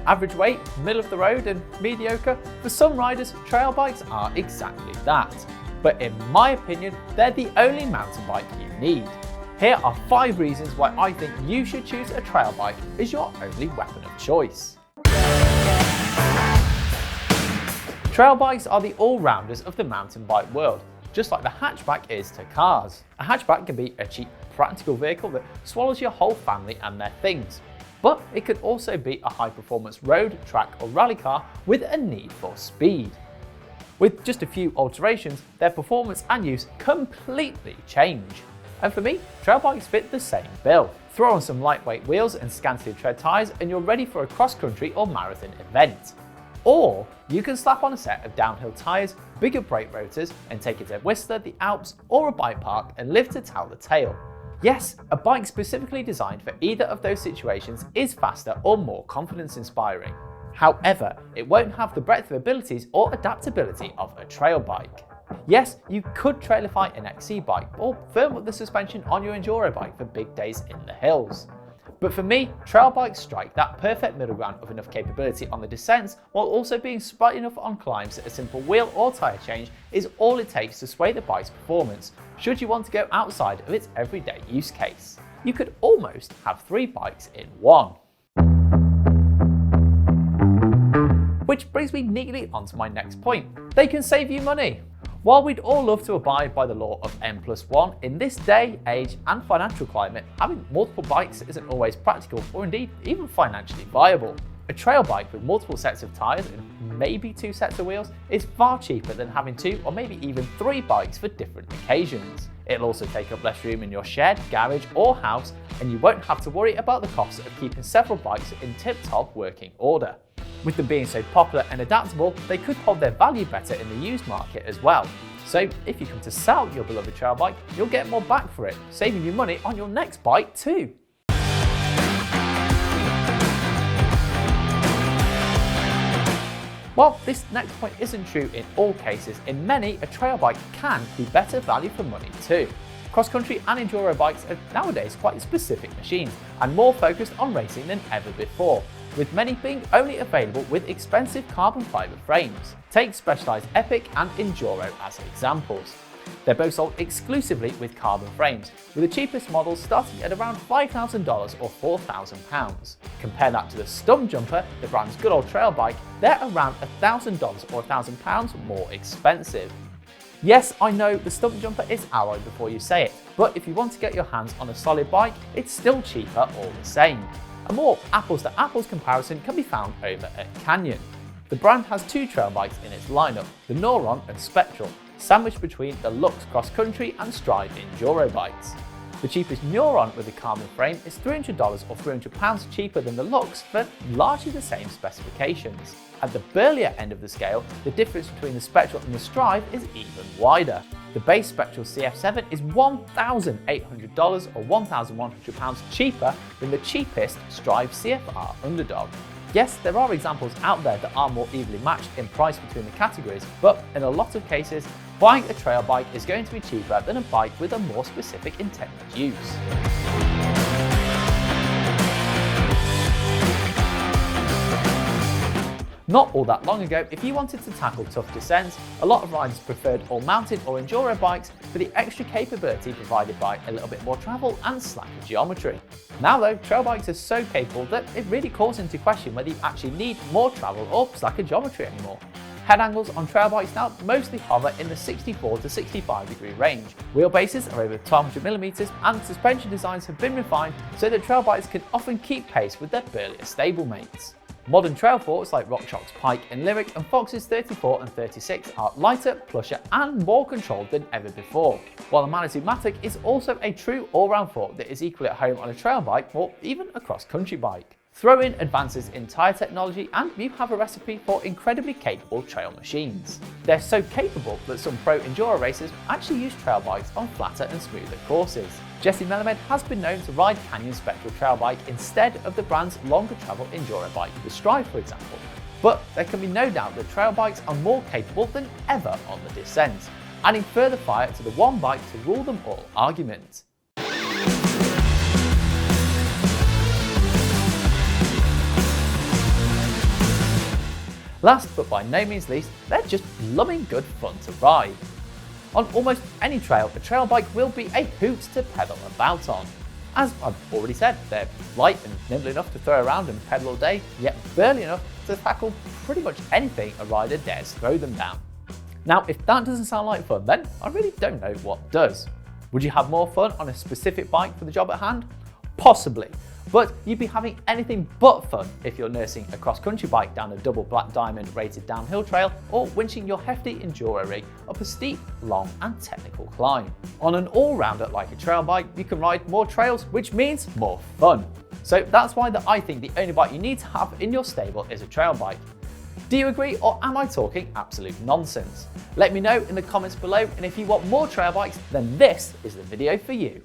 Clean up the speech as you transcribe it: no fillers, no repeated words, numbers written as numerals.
Average weight, middle of the road and mediocre, for some riders trail bikes are exactly that. But in my opinion, they're the only mountain bike you need. Here are 5 reasons why I think you should choose a trail bike as your only weapon of choice. Trail bikes are the all-rounders of the mountain bike world, just like the hatchback is to cars. A hatchback can be a cheap, practical vehicle that swallows your whole family and their things. But it could also be a high-performance road, track or rally car with a need for speed. With just a few alterations, their performance and use completely change. And for me, trail bikes fit the same bill. Throw on some lightweight wheels and scantily tread tyres and you're ready for a cross-country or marathon event. Or you can slap on a set of downhill tyres, bigger brake rotors and take it to Whistler, the Alps or a bike park and live to tell the tale. Yes, a bike specifically designed for either of those situations is faster or more confidence inspiring. However, it won't have the breadth of abilities or adaptability of a trail bike. Yes, you could trailify an XC bike or firm up the suspension on your Enduro bike for big days in the hills. But for me, trail bikes strike that perfect middle ground of enough capability on the descents while also being sprightly enough on climbs that a simple wheel or tyre change is all it takes to sway the bike's performance, should you want to go outside of its everyday use case. You could almost have 3 bikes in one. Which brings me neatly onto my next point. They can save you money. While we'd all love to abide by the law of N+1, in this day, age and financial climate, having multiple bikes isn't always practical or indeed even financially viable. A trail bike with multiple sets of tyres and maybe 2 sets of wheels is far cheaper than having 2 or maybe even 3 bikes for different occasions. It'll also take up less room in your shed, garage or house, and you won't have to worry about the costs of keeping several bikes in tip-top working order. With them being so popular and adaptable, they could hold their value better in the used market as well. So if you come to sell your beloved trail bike, you'll get more back for it, saving you money on your next bike too. While this next point isn't true in all cases, in many a trail bike can be better value for money too. Cross-country and enduro bikes are nowadays quite specific machines and more focused on racing than ever before, with many being only available with expensive carbon fibre frames. Take Specialized Epic and Enduro as examples. They're both sold exclusively with carbon frames, with the cheapest models starting at around $5,000 or £4,000. Compare that to the Stump Jumper, the brand's good old trail bike, they're around $1,000 or £1,000 more expensive. Yes, I know the Stump Jumper is alloyed before you say it, but if you want to get your hands on a solid bike, it's still cheaper all the same. A more apples to apples comparison can be found over at Canyon. The brand has 2 trail bikes in its lineup, the Neuron and Spectral, sandwiched between the Lux Cross Country and Stride Enduro bikes. The cheapest Neuron with a carbon frame is $300 or £300 cheaper than the Lux for largely the same specifications. At the burlier end of the scale, the difference between the Spectral and the Stride is even wider. The base Spectral CF7 is $1,800 or £1,100 cheaper than the cheapest Stride CFR Underdog. Yes, there are examples out there that are more evenly matched in price between the categories, but in a lot of cases, buying a trail bike is going to be cheaper than a bike with a more specific intended use. Not all that long ago, if you wanted to tackle tough descents, a lot of riders preferred all-mountain or enduro bikes for the extra capability provided by a little bit more travel and slacker geometry. Now though, trail bikes are so capable that it really calls into question whether you actually need more travel or slacker geometry anymore. Head angles on trail bikes now mostly hover in the 64 to 65 degree range. Wheelbases are over 1200mm and suspension designs have been refined so that trail bikes can often keep pace with their burlier stablemates. Modern trail forks like RockShox's Pike and Lyric and Fox's 34 and 36 are lighter, plusher and more controlled than ever before, while the Manitou Matic is also a true all-round fork that is equally at home on a trail bike or even a cross-country bike. Throw in advances in tyre technology and you have a recipe for incredibly capable trail machines. They're so capable that some pro enduro racers actually use trail bikes on flatter and smoother courses. Jesse Melamed has been known to ride Canyon's Spectral trail bike instead of the brand's longer travel enduro bike, the Stride for example. But there can be no doubt that trail bikes are more capable than ever on the descent, adding further fire to the one bike to rule them all argument. Last but by no means least, they're just blooming good fun to ride. On almost any trail, a trail bike will be a hoot to pedal about on. As I've already said, they're light and nimble enough to throw around and pedal all day, yet burly enough to tackle pretty much anything a rider dares throw them down. Now, if that doesn't sound like fun, then I really don't know what does. Would you have more fun on a specific bike for the job at hand? Possibly, but you'd be having anything but fun if you're nursing a cross-country bike down a double black diamond rated downhill trail or winching your hefty Enduro rig up a steep, long and technical climb. On an all-rounder like a trail bike, you can ride more trails, which means more fun. So that's why I think the only bike you need to have in your stable is a trail bike. Do you agree, or am I talking absolute nonsense? Let me know in the comments below, and if you want more trail bikes, then this is the video for you.